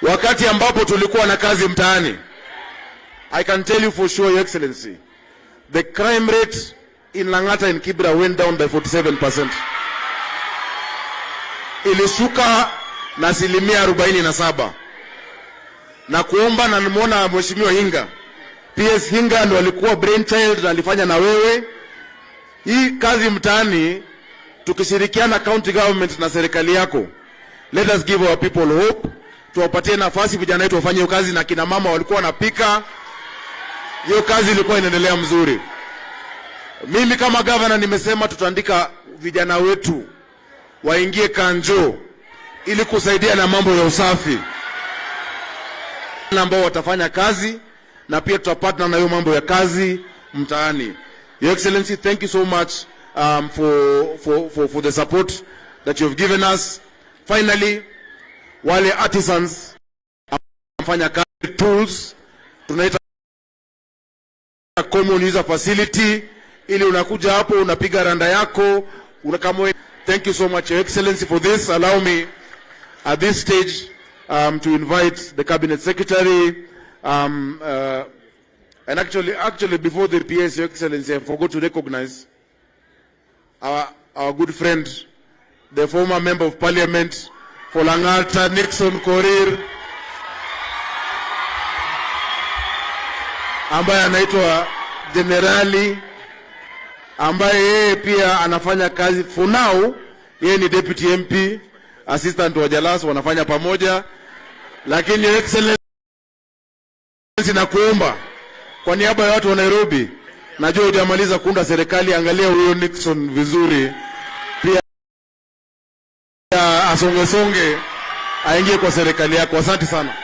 wakati ambapo tulikuwa na kazi mtaani, I can tell you for sure, Your Excellency, the crime rate in Lang'ata and Kibra went down by 47%. Ilishuka na 47%. Na kuomba, na nimeona Mheshimiwa Hinga, PS Hinga ndo alikuwa brainchild na alifanya na wewe hii kazi mtaani, tukishirikiana county government na serikali yako. Let us give our people hope. Tuwapatie nafasi vijana wetu wafanye kazi, na kina mama walikuwa wanapika. Hiyo kazi ilikuwa inaendelea mzuri. Mimi kama governor nimesema tutaandika vijana wetu waingie kanjo ili kusaidia na mambo ya usafi, ambao watafanya kazi, na pia tutapatana na hiyo mambo ya kazi mtaani. Your Excellency, thank you so much for the support that you have given us. Finally, wale artisans wafanya kazi tools, tunaita common user facility, ili unakuja hapo unapiga randa yako unakamwe. Thank you so much, Your Excellency, for this. Allow me at this stage to invite the Cabinet Secretary, and actually before the PS, Your Excellency, I forgot to recognize our good friend, the former Member of Parliament for Lang'ata, Nixon Korir, ambaye anaitwa Generali, ambaye yeye pia anafanya kazi for now. Yeye ni Deputy MP, Assistant wa Jalas, wanafanya pamoja. Lakini Your Excellency, na kuomba kwa niaba ya watu wa Nairobi, najua hujamaliza kuunda serikali, angalia huyo Nixon vizuri, pia asonge aingie kwa serikali yako. Asante sana.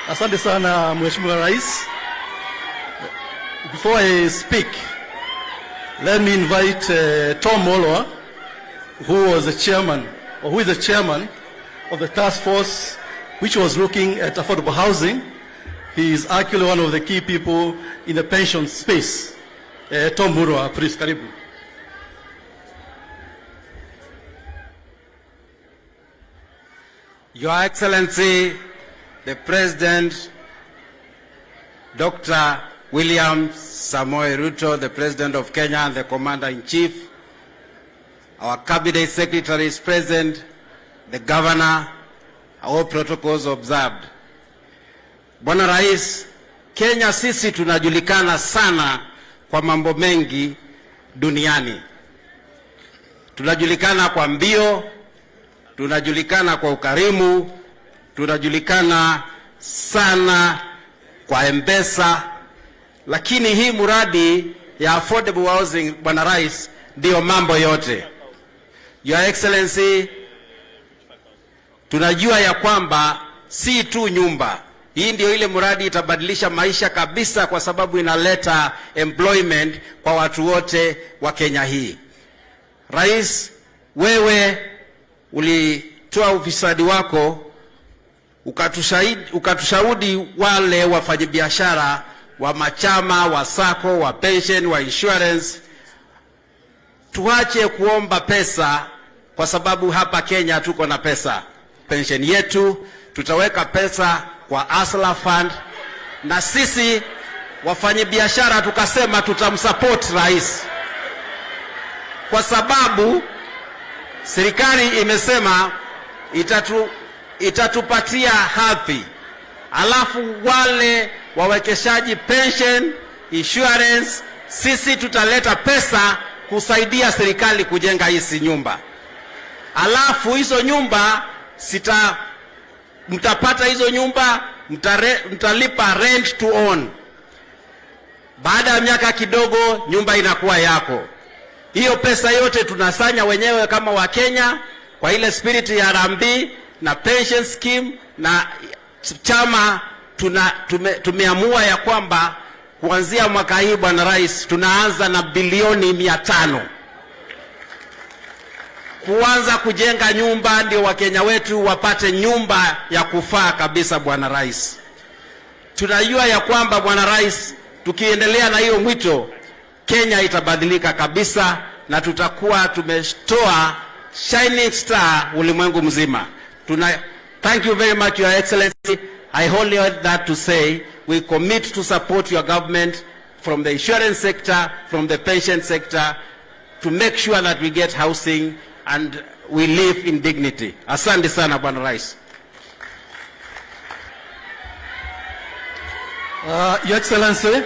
Asante sana Mheshimiwa Rais. Before I speak, let me invite Tom Molwa, who was the chairman, or who is the chairman of the task force which was looking at affordable housing. He is actually one of the key people in the pension space. Tom Molwa, please, karibu. Your Excellency, the President, Dr. William Samoei Ruto, the President of Kenya and the Commander-in-Chief, our Cabinet Secretary is present, the Governor, all protocols observed. Bwana Rais, Kenya sisi tunajulikana sana kwa mambo mengi duniani. Tunajulikana kwa mbio, tunajulikana kwa ukarimu, tunajulikana sana kwa M-Pesa, lakini hii muradi ya affordable housing, Bwana Rais, ndio mambo yote. Your Excellency, tunajua ya kwamba si tu nyumba. Hii ndio ile muradi itabadilisha maisha kabisa, kwa sababu inaleta employment kwa watu wote wa Kenya hii. Rais, wewe ulitoa ufisadi wako, ukatushaudi wale wafanyabiashara wa machama, wa sako, wa pension, wa insurance, tuache kuomba pesa, kwa sababu hapa Kenya tuko na pesa. Pension yetu tutaweka pesa kwa Asla Fund, na sisi wafanyabiashara tukasema tutamsupport rais, kwa sababu serikali imesema itatupatia hadhi, alafu wale wawekeshaji pension, insurance, sisi tutaleta pesa kusaidia serikali kujenga hizi nyumba. Alafu hizo nyumba mtapata hizo nyumba, mtalipa rent to own. Baada ya miaka kidogo nyumba inakuwa yako. Hiyo pesa yote tunasanya wenyewe kama wa Kenya, kwa ile spirit ya Rambi na pension scheme na chama tumeamua ya kwamba kuanzia mwaka hii Bwana Rais tunaanza na bilioni 500 kuanza kujenga nyumba, ndio Wakenya wetu wapate nyumba ya kufaa kabisa. Bwana Rais, tunajua ya kwamba Bwana Rais, tukiendelea na hiyo mwito, Kenya itabadilika kabisa na tutakuwa tumetoa shining star ulimwengu mzima. Thank you very much, Your Excellency. I only have that to say, we commit to support your government from the insurance sector, from the pension sector, to make sure that we get housing and we live in dignity. Asante sana Bwana Rais. Your Excellency,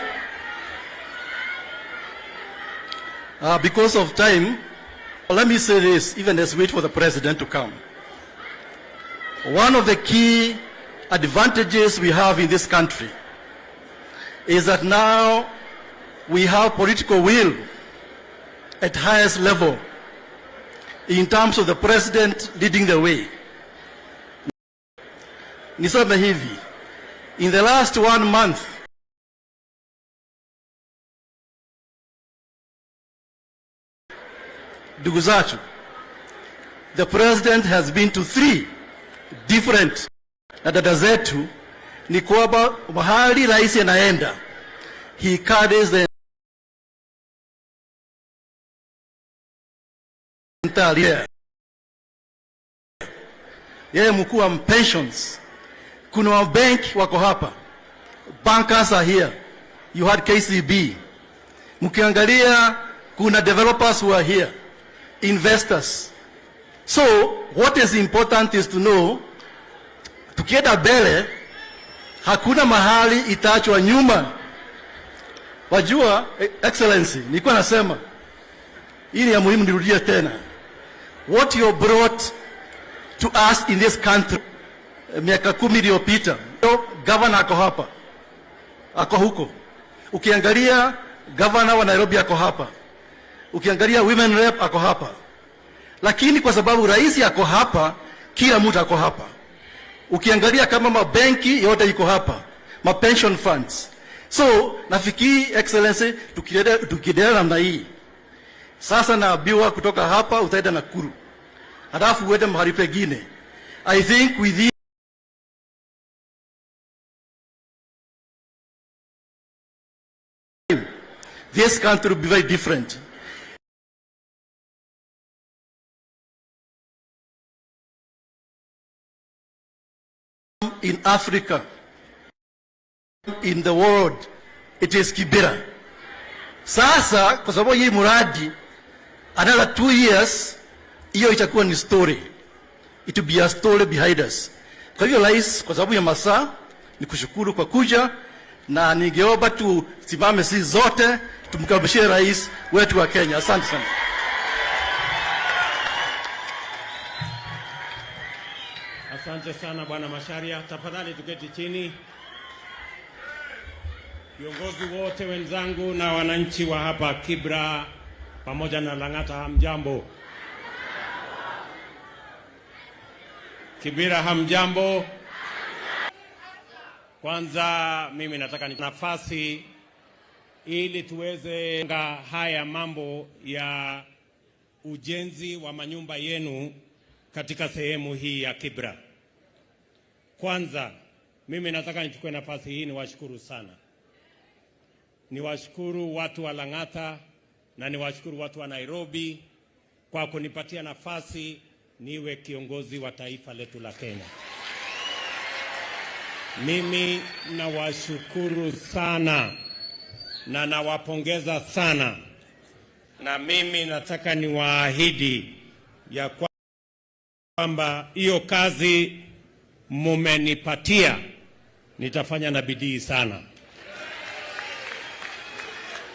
because of time, let me say this, even as we wait for the President to come. One of the key advantages we have in this country is that now we have political will at highest level in terms of the President leading the way. Niseme hivi, in the last 1 month, ndugu zetu, the President has been to 3 different na dada zetu, ni kwamba mahali rais anaenda, he carries the entire year. Yeye mkuu wa pensions, kuna wa bank wako hapa, bankers are here, you had KCB, mkiangalia kuna developers who are here, investors. So what is important is to know, tukienda mbele hakuna mahali itaachwa nyuma. Wajua Excellency, nilikuwa nasema hii ni ya muhimu, nirudie tena, what you brought to us in this country miaka 10 iliyopita. Governor ako hapa, ako huko. Ukiangalia governor wa Nairobi ako hapa, ukiangalia women rep ako hapa, lakini kwa sababu rais yako hapa, kila mtu ako hapa. Ukiangalia kama mabenki yote iko hapa, ma pension funds. So nafikiri Excellency, tukiendelea namna hii, sasa naambiwa kutoka hapa utaenda Nakuru, halafu uende mahali pengine. I think with this country will be very different. In Africa, in the world, it is Kibra. Sasa kwa sababu hii muradi another 2 years, hiyo itakuwa ni story. It will be a story behind us. Kwa hiyo rais, kwa sababu ya masaa, ni kushukuru kwa kuja, na ningeomba tusimame sisi zote tumkaribishe rais wetu wa Kenya. Asante sana. Asante sana Bwana Macharia. Tafadhali tuketi chini. Viongozi wote wenzangu na wananchi wa hapa Kibra pamoja na Lang'ata, hamjambo? Kibra hamjambo? Kwanza mimi nataka ni nafasi ili tuweze haya mambo ya ujenzi wa manyumba yenu katika sehemu hii ya Kibra. Kwanza mimi nataka nichukue nafasi hii niwashukuru sana. Niwashukuru watu wa Lang'ata na niwashukuru watu wa Nairobi kwa kunipatia nafasi niwe kiongozi wa taifa letu la Kenya. Mimi nawashukuru sana na nawapongeza sana, na mimi nataka niwaahidi ya kwamba hiyo kazi mumenipatia nitafanya na bidii sana,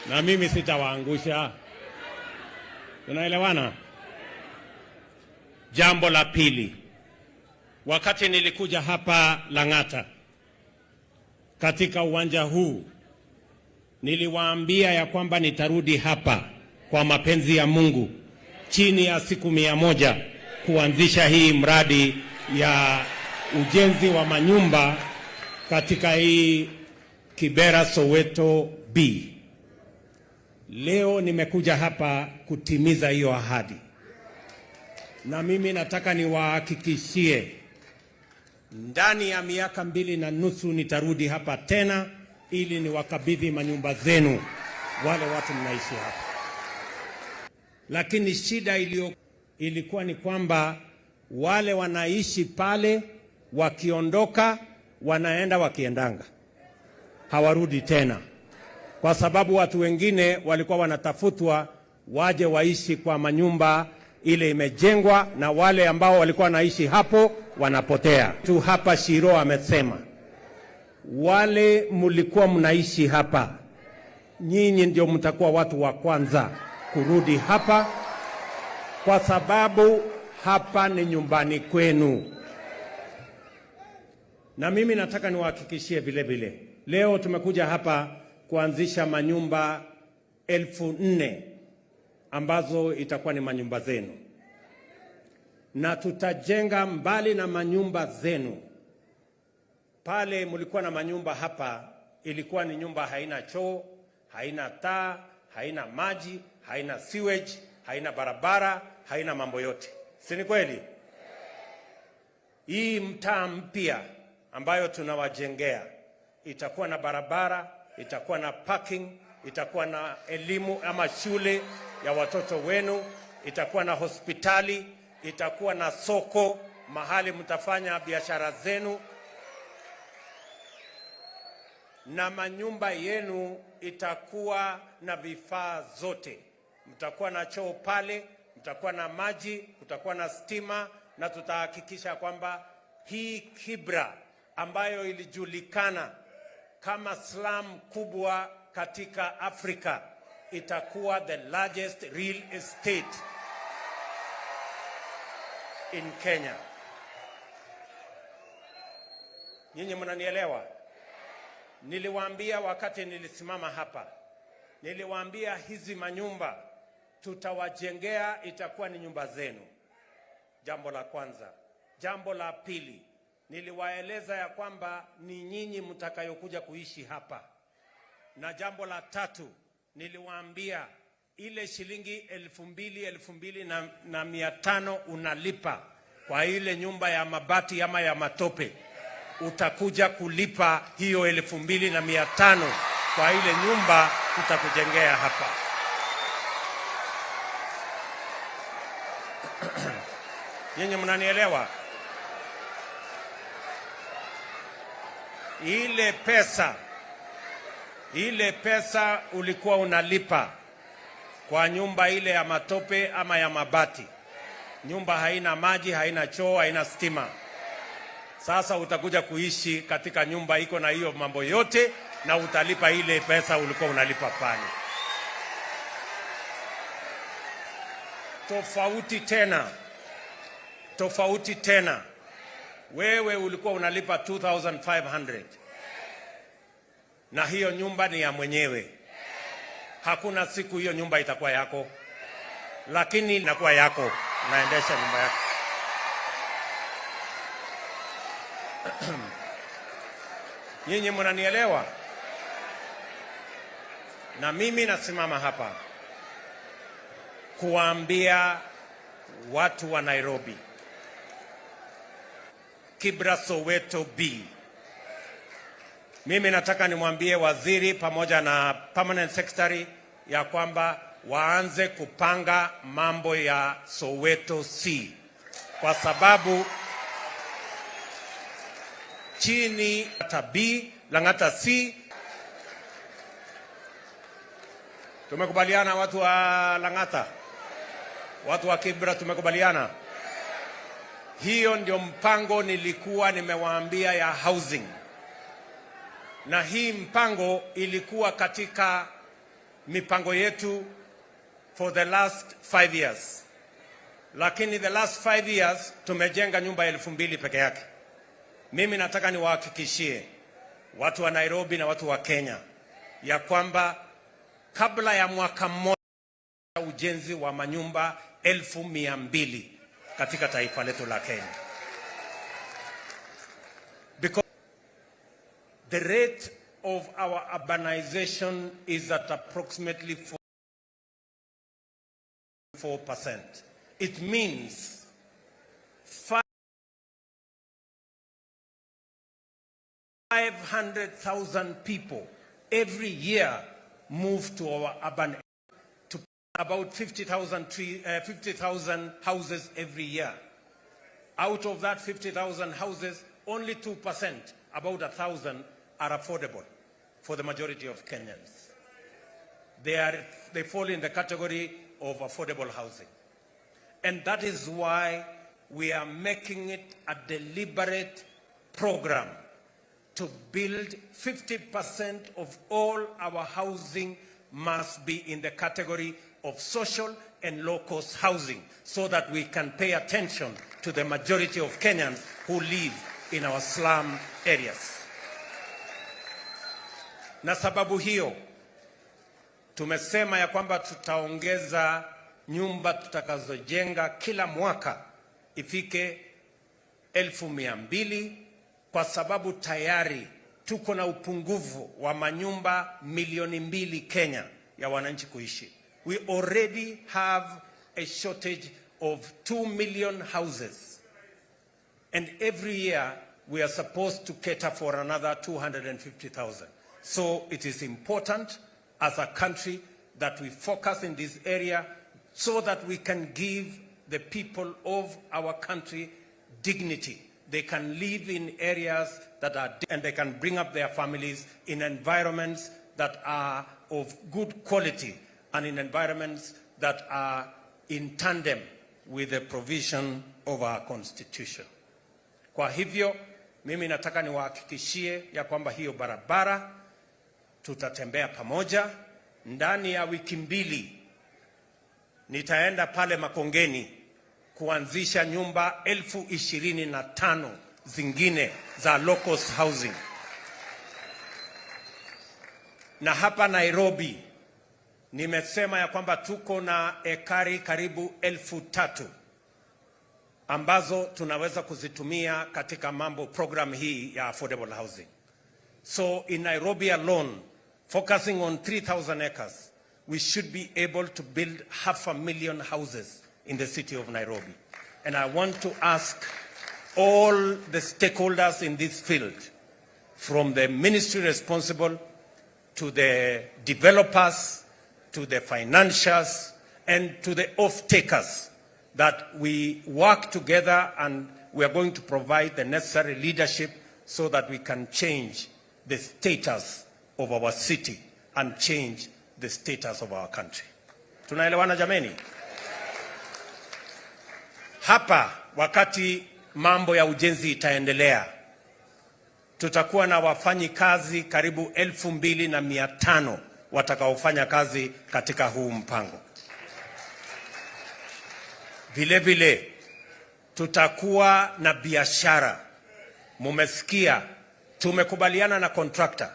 na mimi sitawaangusha. Tunaelewana? Jambo la pili, wakati nilikuja hapa Lang'ata katika uwanja huu, niliwaambia ya kwamba nitarudi hapa kwa mapenzi ya Mungu chini ya siku 100 kuanzisha hii mradi ya ujenzi wa manyumba katika hii Kibra Soweto B. Leo nimekuja hapa kutimiza hiyo ahadi. Na mimi nataka niwahakikishie ndani ya miaka 2.5 nitarudi hapa tena ili niwakabidhi manyumba zenu wale watu mnaishi hapa. Lakini shida ilikuwa ni kwamba wale wanaishi pale wakiondoka wanaenda wakiendanga, hawarudi tena, kwa sababu watu wengine walikuwa wanatafutwa waje waishi kwa manyumba ile imejengwa, na wale ambao walikuwa wanaishi hapo wanapotea tu. Hapa Shiro amesema wale mlikuwa mnaishi hapa, nyinyi ndio mtakuwa watu wa kwanza kurudi hapa, kwa sababu hapa ni nyumbani kwenu. Na mimi nataka niwahakikishie vile vile, leo tumekuja hapa kuanzisha manyumba 4,000 ambazo itakuwa ni manyumba zenu, na tutajenga mbali na manyumba zenu. Pale mlikuwa na manyumba hapa, ilikuwa ni nyumba haina choo, haina taa, haina maji, haina sewage, haina barabara, haina mambo yote. Si ni kweli? Hii mtaa mpya ambayo tunawajengea itakuwa na barabara, itakuwa na parking, itakuwa na elimu ama shule ya watoto wenu, itakuwa na hospitali, itakuwa na soko mahali mtafanya biashara zenu, na manyumba yenu itakuwa na vifaa zote. Mtakuwa na choo pale, mtakuwa na maji, kutakuwa na stima, na tutahakikisha kwamba hii Kibra ambayo ilijulikana kama slum kubwa katika Afrika itakuwa the largest real estate in Kenya. Nyinyi mnanielewa? Niliwaambia wakati nilisimama hapa, niliwaambia hizi manyumba tutawajengea itakuwa ni nyumba zenu. Jambo la kwanza. Jambo la pili, niliwaeleza ya kwamba ni nyinyi mtakayokuja kuishi hapa. Na jambo la tatu, niliwaambia ile shilingi 2,500 unalipa kwa ile nyumba ya mabati ama ya matope, utakuja kulipa hiyo 2,500 kwa ile nyumba tutakujengea hapa. Nyinyi mnanielewa? Ile pesa ulikuwa unalipa kwa nyumba ile ya matope ama ya mabati, nyumba haina maji, haina choo, haina stima. Sasa utakuja kuishi katika nyumba iko na hiyo mambo yote, na utalipa ile pesa ulikuwa unalipa pale. Tofauti tena, wewe ulikuwa unalipa 2,500 na hiyo nyumba ni ya mwenyewe. Hakuna siku hiyo nyumba itakuwa yako, lakini inakuwa yako, unaendesha nyumba yako. Nyinyi mnanielewa? Na mimi nasimama hapa kuambia watu wa Nairobi, Kibra Soweto B. Mimi nataka nimwambie waziri pamoja na permanent secretary ya kwamba waanze kupanga mambo ya Soweto C, kwa sababu chini hata B Lang'ata C. Tumekubaliana watu wa Lang'ata, watu wa Kibra, tumekubaliana. Hiyo ndio mpango nilikuwa nimewaambia ya housing. Na hii mpango ilikuwa katika mipango yetu for the last 5 years. Lakini the last 5 years tumejenga nyumba 2,000 peke yake. Mimi nataka niwahakikishie watu wa Nairobi na watu wa Kenya ya kwamba kabla ya mwaka mmoja ujenzi wa manyumba 200,000 katika taifa letu la Kenya. Because the rate of our urbanization is at approximately 4%. It means 500,000 people every year move to our urban, to about 50,000 houses every year. Out of that 50,000 houses, only 2%, about 1,000, are affordable for the majority of Kenyans. They fall in the category of affordable housing. And that is why we are making it a deliberate program to build 50% of all our housing must be in the category of social and low-cost housing, so that we can pay attention to the majority of Kenyans who live in our slum areas. Na sababu hiyo tumesema ya kwamba tutaongeza nyumba tutakazojenga kila mwaka ifike 1,200, kwa sababu tayari tuko na upungufu wa manyumba milioni 2 Kenya ya wananchi kuishi. We already have a shortage of 2 million houses, and every year we are supposed to cater for another 250,000. So it is important as a country that we focus in this area so that we can give the people of our country dignity. They can live in areas that are, and they can bring up their families in environments that are of good quality and in environments that are in tandem with the provision of our constitution. Kwa hivyo, mimi nataka niwahakikishie ya kwamba hiyo barabara tutatembea pamoja. Ndani ya wiki 2 nitaenda pale Makongeni kuanzisha nyumba 25,000 zingine za low-cost housing. Na hapa Nairobi nimesema ya kwamba tuko na ekari karibu 3,000 ambazo tunaweza kuzitumia katika mambo program hii ya affordable housing. So in Nairobi alone, focusing on 3,000 acres, we should be able to build 500,000 houses in the city of Nairobi. And I want to ask all the stakeholders in this field, from the ministry responsible to the developers, to the financiers, and to the off-takers, that we work together and we are going to provide the necessary leadership so that we can change the status of our city and change the status of our country. Tunaelewana jameni? Hapa wakati mambo ya ujenzi itaendelea, tutakuwa na wafanyi kazi karibu 2,500 watakaofanya kazi katika huu mpango. Vile vile tutakuwa na biashara. Mumesikia tumekubaliana na contractor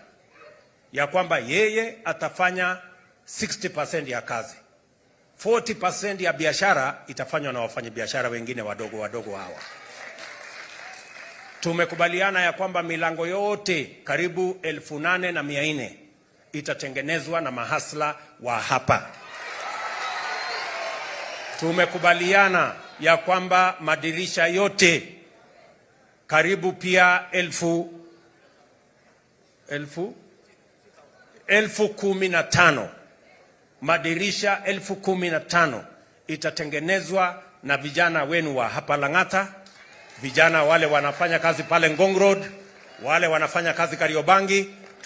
ya kwamba yeye atafanya 60% ya kazi. 40% ya biashara itafanywa na wafanyabiashara wengine wadogo wadogo hawa. Tumekubaliana ya kwamba milango yote karibu 8,400 itatengenezwa na mahasla wa hapa. Tumekubaliana ya kwamba madirisha yote karibu pia 15,000 madirisha 15,000 itatengenezwa na vijana wenu wa hapa Lang'ata, vijana wale wanafanya kazi pale Ngong Road, wale wanafanya kazi Kariobangi,